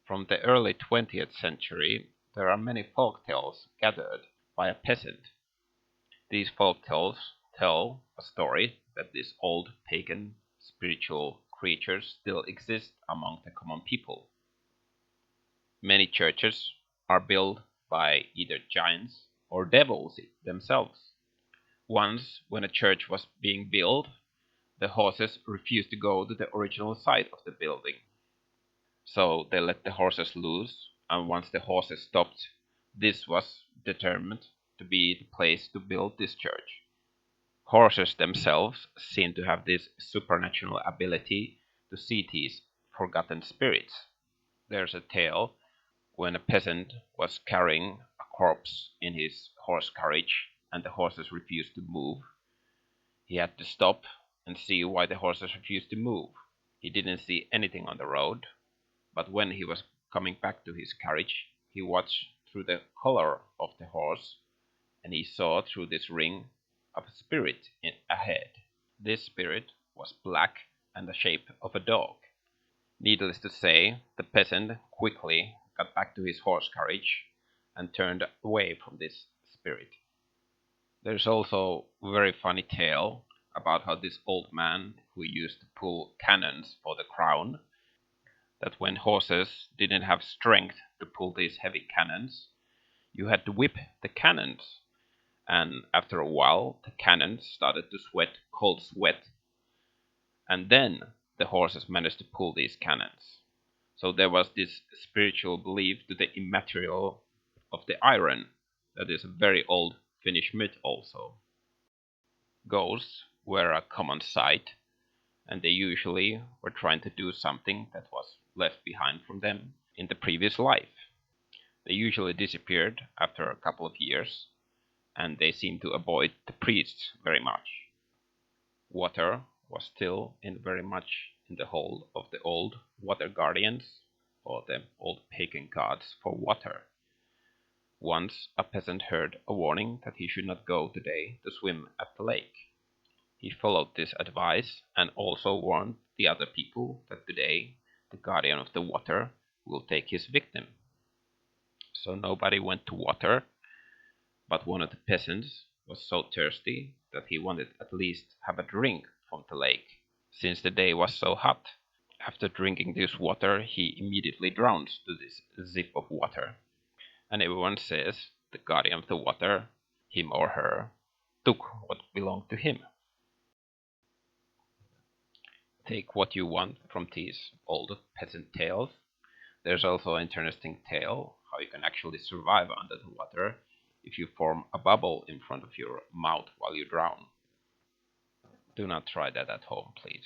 From the early 20th century, there are many folk tales gathered by a peasant. These folk tales tell a story that these old pagan spiritual creatures still exist among the common people. Many churches are built by either giants or devils themselves. Once, when a church was being built, the horses refused to go to the original site of the building. So they let the horses loose, and once the horses stopped, this was determined to be the place to build this church. Horses themselves seem to have this supernatural ability to see these forgotten spirits. There's a tale when a peasant was carrying a corpse in his horse carriage and the horses refused to move. He had to stop and see why the horses refused to move. He didn't see anything on the road, but when he was coming back to his carriage, he watched through the collar of the horse, and he saw through this ring of a spirit ahead. This spirit was black and the shape of a dog. Needless to say, the peasant quickly got back to his horse carriage and turned away from this spirit. There's also a very funny tale about how this old man who used to pull cannons for the crown, that when horses didn't have strength to pull these heavy cannons, you had to whip the cannons, and after a while the cannons started to sweat cold sweat, and then the horses managed to pull these cannons. So there was this spiritual belief to the immaterial of the iron. That is a very old Finnish myth also. Ghosts were a common sight, and they usually were trying to do something that was left behind from them in the previous life. They usually disappeared after a couple of years, and they seemed to avoid the priests very much. Water was still very much in the hold of the old water guardians, or the old pagan gods for water. Once a peasant heard a warning that he should not go today to swim at the lake. He followed this advice and also warned the other people that today the guardian of the water will take his victim. So nobody went to water, but one of the peasants was so thirsty that he wanted at least have a drink from the lake, since the day was so hot. After drinking this water, he immediately drowns to this zip of water. And everyone says the guardian of the water, him or her, took what belonged to him. Take what you want from these old peasant tales. There's also an interesting tale how you can actually survive under the water if you form a bubble in front of your mouth while you drown. Do not try that at home, please.